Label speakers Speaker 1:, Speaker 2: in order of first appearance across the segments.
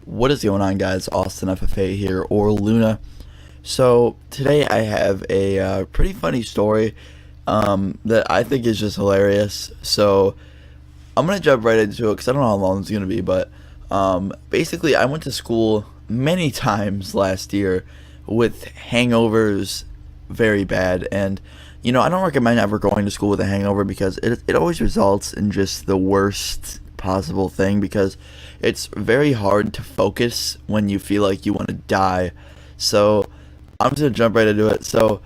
Speaker 1: What is going on, guys? Austin FFA here, or Luna. So today I have a pretty funny story that I think is just hilarious. So I'm gonna jump right into it because I don't know how long it's gonna be, but basically I went to school many times last year with hangovers very bad, and I don't recommend ever going to school with a hangover because it always results in just the worst possible thing because it's very hard to focus when you feel like you want to die. So I'm just gonna jump right into it. So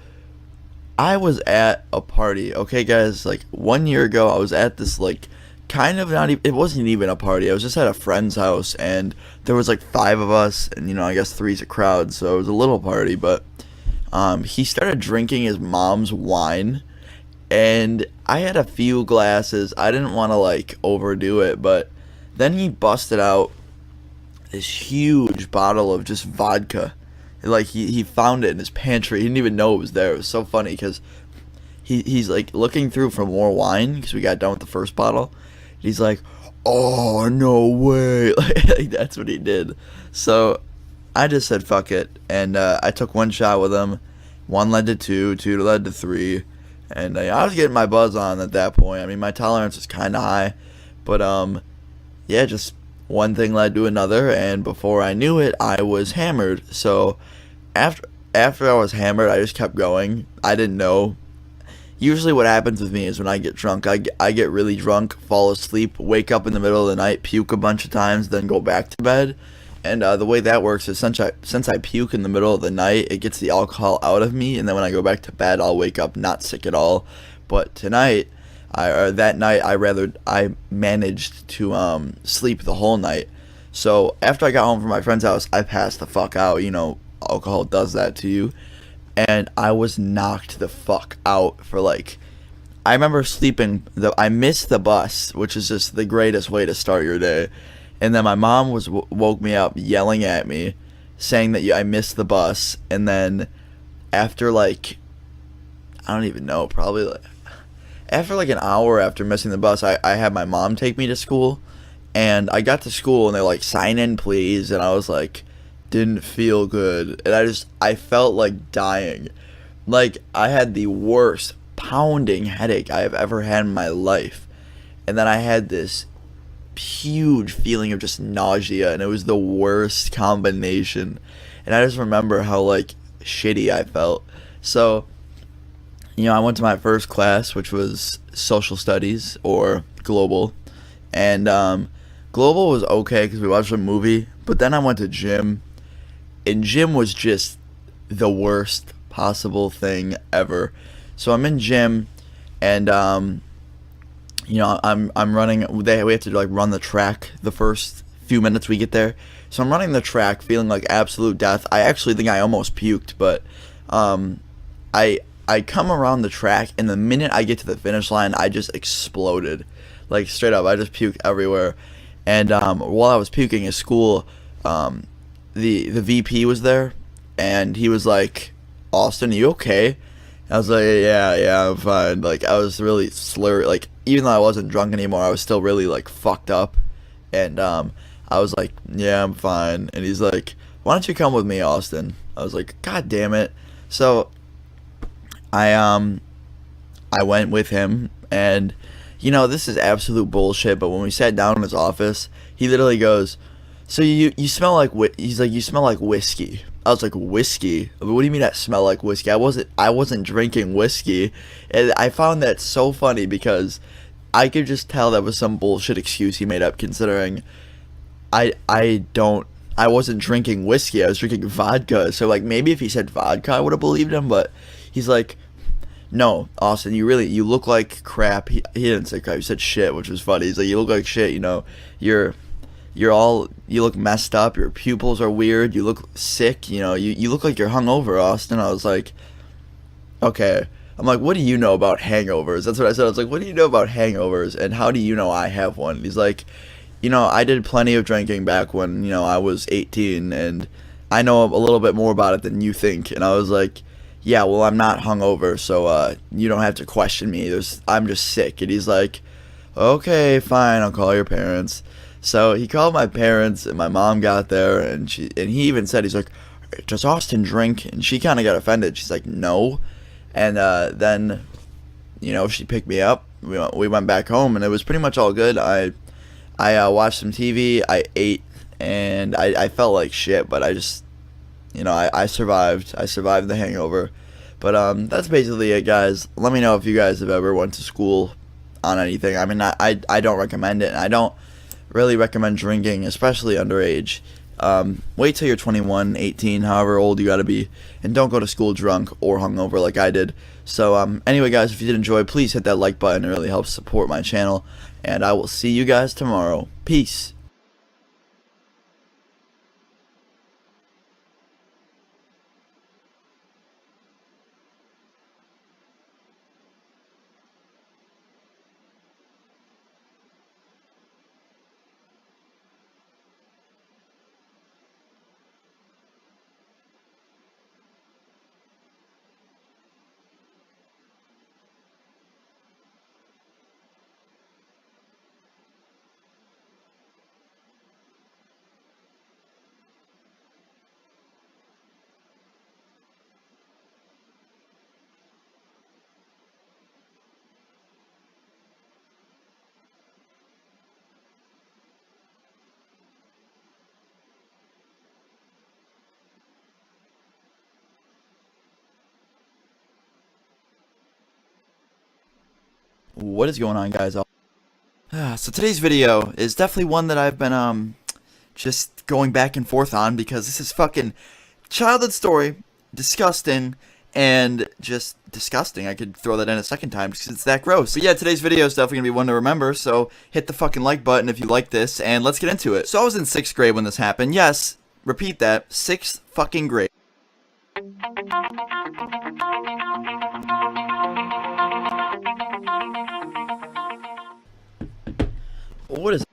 Speaker 1: I was at a party, okay, guys. Like 1 year ago, I was at this like kind of not even. It wasn't even a party. I was just at a friend's house, and there was like five of us, and I guess three's a crowd, so it was a little party. But he started drinking his mom's wine, and I had a few glasses. I didn't want to like overdo it, but then he busted out this huge bottle of just vodka. Like he found it in his pantry. He didn't even know it was there. It was so funny because he's like looking through for more wine because we got done with the first bottle. He's like, "Oh, no way!" Like that's what he did. So I just said fuck it, and I took one shot with him. One led to two, two led to three, and I was getting my buzz on at that point. I mean, my tolerance was kind of high, but yeah, just one thing led to another, and before I knew it, I was hammered. So after I was hammered, I just kept going. I didn't know. Usually what happens with me is when I get drunk, I get really drunk, fall asleep, wake up in the middle of the night, puke a bunch of times, then go back to bed. And the way that works is since I puke in the middle of the night, it gets the alcohol out of me, and then when I go back to bed, I'll wake up not sick at all. But tonight, that night, I managed to sleep the whole night. So after I got home from my friend's house, I passed the fuck out. Alcohol does that to you, and I was knocked the fuck out for like. I remember sleeping. I missed the bus, which is just the greatest way to start your day. And then my mom woke me up yelling at me, saying that I missed the bus. And then after like, I don't even know, probably like after like an hour after missing the bus, I had my mom take me to school. And I got to school and they're like, "Sign in, please." And I was like, didn't feel good. And I felt like dying. Like I had the worst pounding headache I have ever had in my life. And then I had this huge feeling of just nausea, and it was the worst combination. And I just remember how like shitty I felt. So I went to my first class, which was social studies or global, and global was okay because we watched a movie. But then I went to gym, and gym was just the worst possible thing ever. So I'm in gym, and I'm running. We have to like run the track the first few minutes we get there. So I'm running the track, feeling like absolute death. I actually think I almost puked, but I come around the track, and the minute I get to the finish line, I just exploded, like straight up. I just puked everywhere. And while I was puking at school, the VP was there, and he was like, "Austin, are you okay?" I was like, yeah, I'm fine. Like, I was really slurred. Like, even though I wasn't drunk anymore, I was still really, like, fucked up. And I was like, yeah, I'm fine. And he's like, "Why don't you come with me, Austin?" I was like, God damn it. So I went with him, and, this is absolute bullshit, but when we sat down in his office, he literally goes, "So you smell like," he's like, "You smell like whiskey." I was like, "Whiskey? What do you mean I smell like whiskey? I wasn't drinking whiskey." And I found that so funny because I could just tell that was some bullshit excuse he made up, considering I wasn't drinking whiskey. I was drinking vodka. So like maybe if he said vodka, I would have believed him. But he's like, "No, Austin, you look like crap." He didn't say crap. He said shit, which was funny. He's like, "You look like shit. You look messed up. Your pupils are weird. You look sick. You look like you're hungover, Austin." I was like, okay. I'm like, "What do you know about hangovers?" That's what I said. I was like, "What do you know about hangovers? And how do you know I have one?" And he's like, "I did plenty of drinking back when, I was 18, and I know a little bit more about it than you think." And I was like, "Yeah, well, I'm not hungover, so you don't have to question me. I'm just sick." And he's like, "Okay, fine, I'll call your parents." So he called my parents, and my mom got there, and he even said, he's like, "Does Austin drink?" And she kind of got offended. She's like, "No." And then, she picked me up. We went back home, and it was pretty much all good. I watched some TV. I ate, and I felt like shit, but I just, I survived. I survived the hangover. But that's basically it, guys. Let me know if you guys have ever went to school on anything. I mean, I don't recommend it, and I don't really recommend drinking, especially underage. Wait till you're 21, 18, however old you gotta be, and don't go to school drunk or hungover like I did. So anyway, guys, if you did enjoy, please hit that like button. It really helps support my channel, and I will see you guys tomorrow. Peace. What is going on, guys? So today's video is definitely one that I've been just going back and forth on, because this is fucking childhood story, disgusting, and just disgusting. I could throw that in a second time because it's that gross. But yeah, today's video is definitely gonna be one to remember, so hit the fucking like button if you like this, and let's get into it. So I was in 6th grade when this happened. Yes, repeat that, 6th fucking grade. What is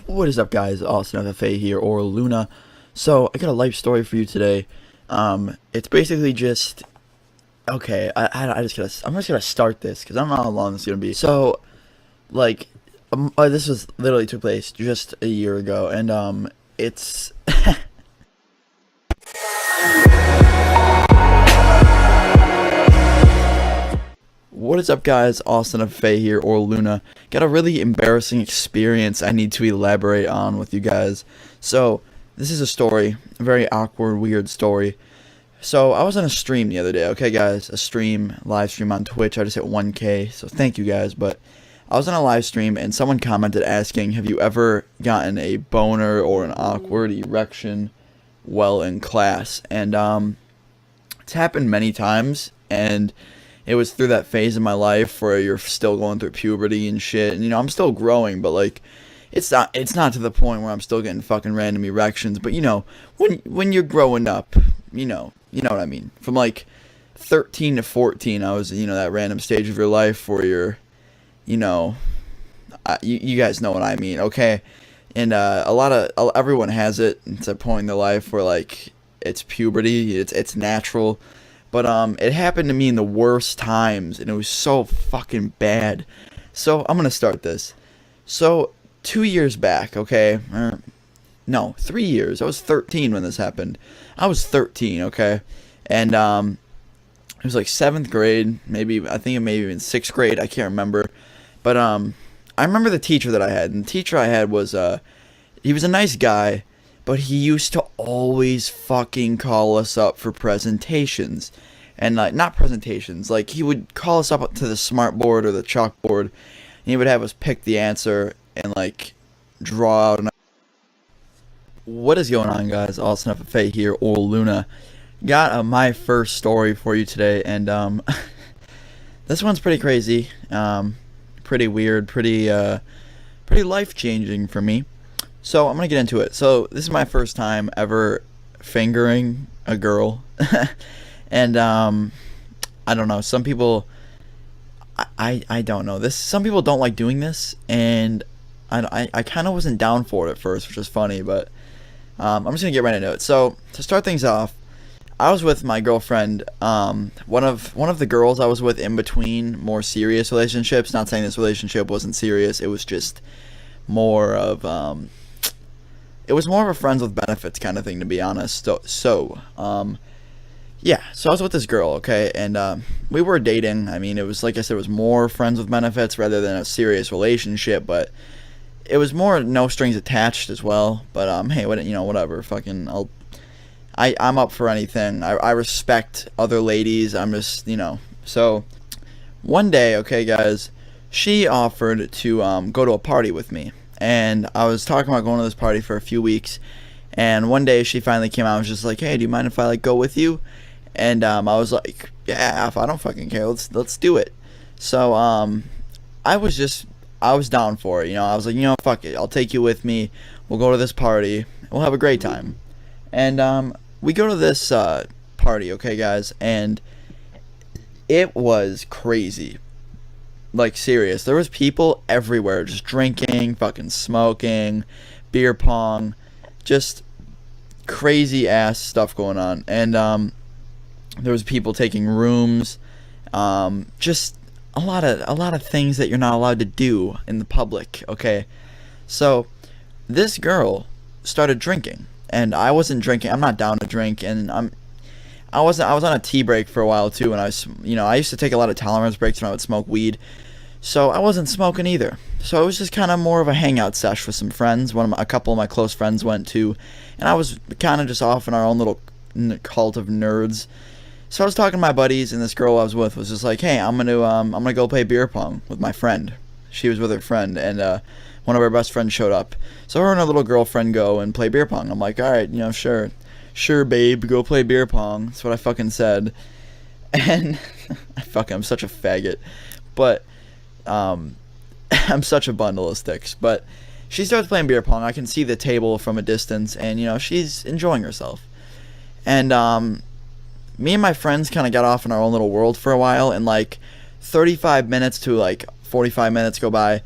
Speaker 1: What is up, guys? Austin FFA here, or Luna. So I got a life story for you today. It's basically just okay. I'm just gonna start this because I don't know how long this is gonna be. So, like, this was literally took place just a year ago, and it's What is up, guys? Austin FFA here, or Luna. Got a really embarrassing experience I need to elaborate on with you guys. So, this is a story, a very awkward, weird story. So, I was on a stream the other day, okay, guys? Live stream on Twitch. I just hit 1K, so thank you, guys. But I was on a live stream, and someone commented asking, have you ever gotten a boner or an awkward erection while in class? And, it's happened many times, and it was through that phase in my life where you're still going through puberty and shit, and I'm still growing, but like it's not to the point where I'm still getting fucking random erections. But when you're growing up, you know what I mean. From like 13 to 14, I was that random stage of your life where you're you guys know what I mean, okay? And everyone has it. It's a point in their life where like it's puberty, it's natural. But it happened to me in the worst times, and it was so fucking bad. So I'm gonna start this. So 2 years back, okay, no, 3 years. I was 13 when this happened. I was 13, okay, and it was like 7th grade, maybe. I think it may have been 6th grade. I can't remember, but I remember the teacher that I had, and the teacher I had was he was a nice guy. But he used to always fucking call us up for presentations. And, like, not presentations. Like, he would call us up to the smartboard or the chalkboard. And he would have us pick the answer and, like, draw out. What is going on, guys? Austin FFA here, or Luna. Got my first story for you today. And, this one's pretty crazy. Pretty weird. Pretty life-changing for me. So I'm gonna get into it. So this is my first time ever fingering a girl, and I don't know. Some people, I don't know this. Some people don't like doing this, and I kind of wasn't down for it at first, which is funny. But I'm just gonna get right into it. So to start things off, I was with my girlfriend. One of the girls I was with in between more serious relationships. Not saying this relationship wasn't serious. It was just more of it was more of a friends with benefits kind of thing, to be honest. Yeah. So I was with this girl, okay, and we were dating. I mean, it was like I said, it was more friends with benefits rather than a serious relationship, but it was more no strings attached as well. But hey, whatever. Fucking, I'm up for anything. I respect other ladies. I'm just, So one day, okay, guys, she offered to go to a party with me, and I was talking about going to this party for a few weeks. And one day she finally came out and was just like, "Hey, do you mind if I go with you?" And I was like, "Yeah, if I don't fucking care, let's do it." So I was down for it. I was like, fuck it, I'll take you with me. We'll go to this party. We'll have a great time. And we go to this party, okay, guys, and it was crazy. Like, serious. There was people everywhere just drinking, fucking smoking, beer pong, just crazy ass stuff going on. And there was people taking rooms, just a lot of things that you're not allowed to do in the public, okay? So this girl started drinking, and I wasn't drinking. I'm not down to drink, and I was on a tea break for a while too, and I used to take a lot of tolerance breaks when I would smoke weed. So I wasn't smoking either. So it was just kind of more of a hangout sesh with some friends. A couple of my close friends went too, and I was kind of just off in our own little cult of nerds. So I was talking to my buddies, and this girl I was with was just like, "Hey, I'm gonna go play beer pong with my friend." She was with her friend, and one of her best friends showed up. So her and her little girlfriend go and play beer pong. I'm like, "All right, sure, babe, go play beer pong." That's what I fucking said. And I'm such a faggot, but I'm such a bundle of sticks. But she starts playing beer pong. I can see the table from a distance, and she's enjoying herself. And me and my friends kind of got off in our own little world for a while, and like 35 minutes to like 45 minutes go by,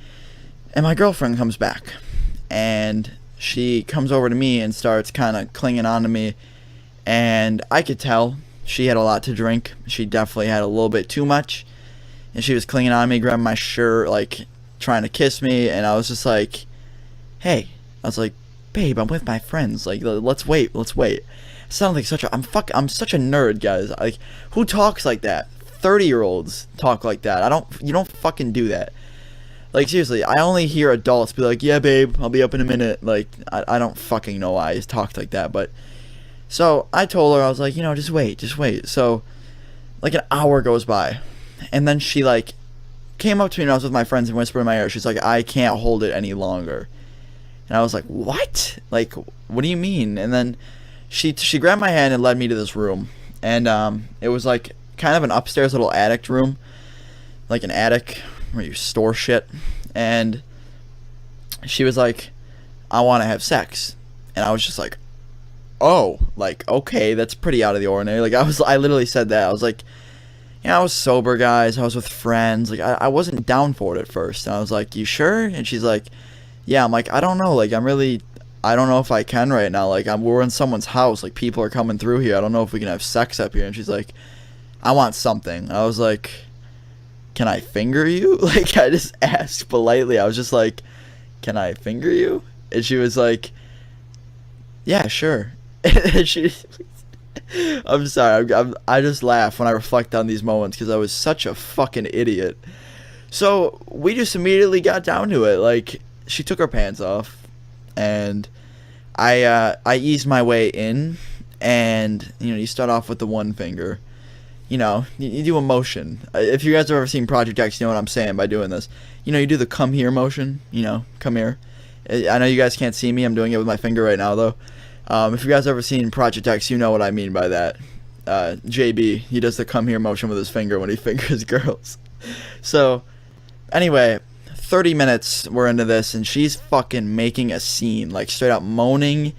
Speaker 1: and my girlfriend comes back, and she comes over to me and starts kind of clinging on to me, and I could tell she had a lot to drink. She definitely had a little bit too much, and she was clinging on me, grabbing my shirt, like trying to kiss me, and I was just like, "Hey," I was like, "Babe, I'm with my friends. Like, let's wait." Sound like I'm such a nerd, guys. Like, who talks like that? 30-year-olds talk like that. You don't fucking do that. Like, seriously, I only hear adults be like, "Yeah, babe, I'll be up in a minute." Like, I don't fucking know why I talked like that, but so I told her, I was like, just wait. So like an hour goes by, and then she like came up to me when I was with my friends and whispered in my ear. She's like, "I can't hold it any longer." And I was like, "What? Like, what do you mean?" And then she grabbed my hand and led me to this room, and it was like kind of an upstairs little attic room, like an attic where you store shit. And she was like, "I want to have sex," and I was just like, "Oh, like, okay, that's pretty out of the ordinary." Like, I literally said that. I was like, I was sober, guys. I was with friends. Like, I wasn't down for it at first. And I was like, "You sure?" And she's like, "Yeah." I'm like, "I don't know. Like, I don't know if I can right now. Like, we're in someone's house. Like, people are coming through here. I don't know if we can have sex up here." And she's like, "I want something." I was like, "Can I finger you?" Like, I just asked politely. I was just like, "Can I finger you?" And she was like, "Yeah, sure." And I'm sorry. I just laugh when I reflect on these moments because I was such a fucking idiot. So we just immediately got down to it. Like, she took her pants off, and I eased my way in, and you start off with the one finger. You do a motion. If you guys have ever seen Project X, you know what I'm saying by doing this. You do the come here motion. Come here. I know you guys can't see me. I'm doing it with my finger right now, though. If you guys ever seen Project X, you know what I mean by that. JB, he does the come here motion with his finger when he fingers girls. So, anyway, 30 minutes we're into this, and she's fucking making a scene, like straight up moaning,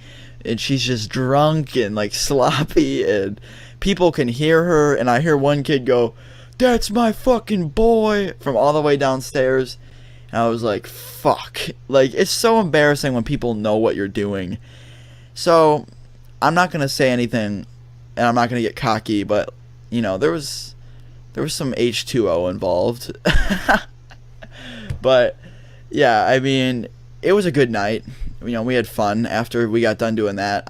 Speaker 1: and she's just drunk and like sloppy, and people can hear her, and I hear one kid go, "That's my fucking boy," from all the way downstairs. And I was like, fuck. Like, it's so embarrassing when people know what you're doing. So I'm not gonna say anything and I'm not gonna get cocky, but there was some H2O involved. But yeah, I mean, it was a good night. We had fun after we got done doing that.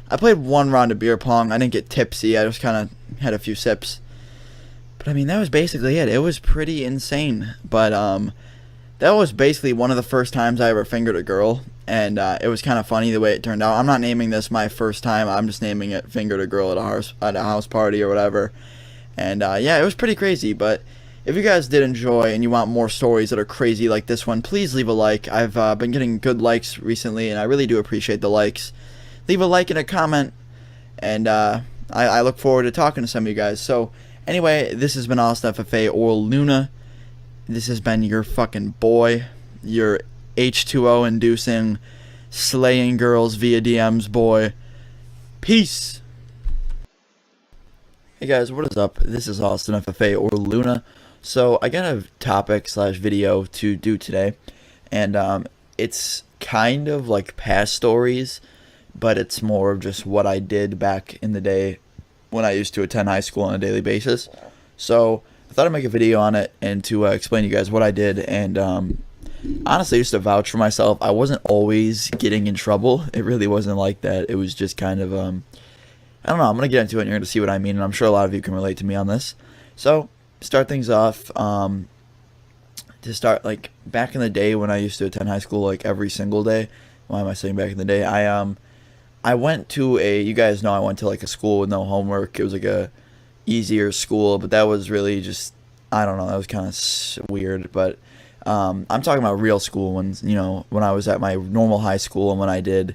Speaker 1: I played one round of beer pong. I didn't get tipsy. I just kind of had a few sips. But I mean, that was basically it. It was pretty insane. But that was basically one of the first times I ever fingered a girl, and it was kind of funny the way it turned out. I'm not naming this my first time. I'm just naming it fingered a girl at a house party or whatever. And yeah, it was pretty crazy. But if you guys did enjoy and you want more stories that are crazy like this one, please leave a like. I've been getting good likes recently, and I really do appreciate the likes. Leave a like and a comment, and I look forward to talking to some of you guys. So anyway, this has been Austin FFA or Luna. This has been your fucking boy, your H2O inducing, slaying girls via DMs boy. Peace. Hey guys, what is up? This is Austin FFA or Luna. So I got a topic / video to do today, and it's kind of like past stories, but it's more of just what I did back in the day when I used to attend high school on a daily basis. So I thought I'd make a video on it and to explain to you guys what I did. And honestly, just to vouch for myself, I wasn't always getting in trouble. It really wasn't like that. It was just kind of, I don't know, I'm going to get into it and you're going to see what I mean. And I'm sure a lot of you can relate to me on this. So start things off, to start, like, back in the day when I used to attend high school, like, every single day. Why am I saying back in the day? I went to you guys know I went to like a school with no homework. It was like a easier school, but that was really just, I don't know, that was kind of weird. But I'm talking about real school when I was at my normal high school and when I did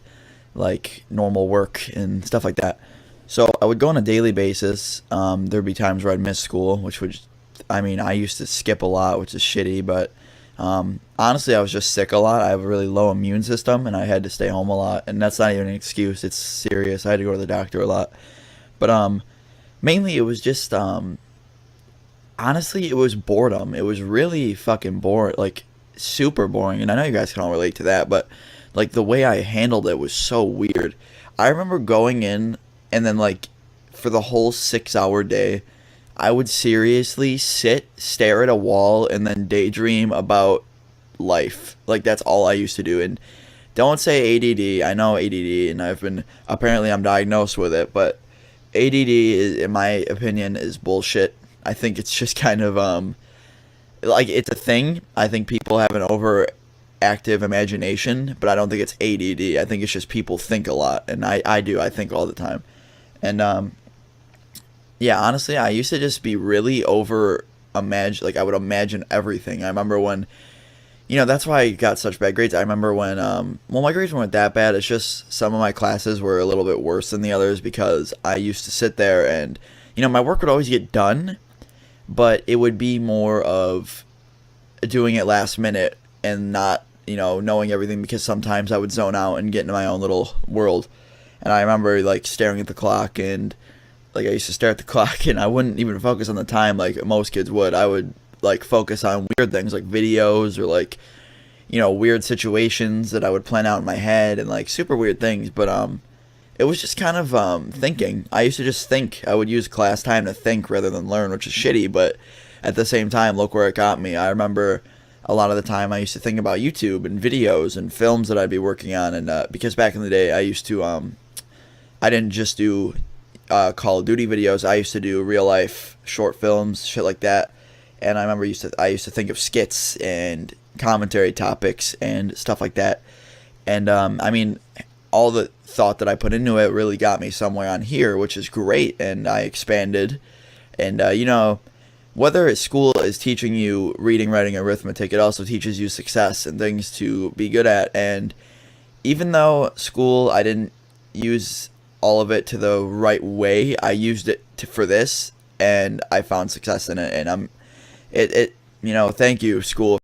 Speaker 1: like normal work and stuff like that. So I would go on a daily basis. There'd be times where I'd miss school, which would, I mean, I used to skip a lot, which is shitty, but honestly, I was just sick a lot. I have a really low immune system, and I had to stay home a lot. And that's not even an excuse. It's serious. I had to go to the doctor a lot. But mainly, it was just honestly, it was boredom. It was really fucking boring, like super boring. And I know you guys can all relate to that, but like the way I handled it was so weird. I remember going in, and then like for the whole 6-hour day, I would seriously stare at a wall, and then daydream about life. Like, that's all I used to do. And don't say ADD. I know ADD, and apparently I'm diagnosed with it, but ADD is, in my opinion, is bullshit. I think it's just kind of, like, it's a thing. I think people have an overactive imagination, but I don't think it's ADD. I think it's just people think a lot, and I do. I think all the time. And, yeah, honestly, I used to just be really like, I would imagine everything. I remember when, that's why I got such bad grades. I remember when, well, my grades weren't that bad. It's just some of my classes were a little bit worse than the others because I used to sit there and, my work would always get done, but it would be more of doing it last minute and not, knowing everything, because sometimes I would zone out and get into my own little world. And I remember, like, staring at the clock, and like, I used to stare at the clock, and I wouldn't even focus on the time like most kids would. I would, like, focus on weird things like videos or, like, weird situations that I would plan out in my head and, like, super weird things. But it was just kind of thinking. I used to just think. I would use class time to think rather than learn, which is shitty, but at the same time, look where it got me. I remember a lot of the time I used to think about YouTube and videos and films that I'd be working on, and because back in the day I used to I didn't just do Call of Duty videos. I used to do real life short films, shit like that. And I remember I used to think of skits and commentary topics and stuff like that. And I mean, all the thought that I put into it really got me somewhere on here, which is great. And I expanded. And whether school is teaching you reading, writing, arithmetic, it also teaches you success and things to be good at. And even though school, I didn't use all of it to the right way, I used it for this, and I found success in it. And thank you, school,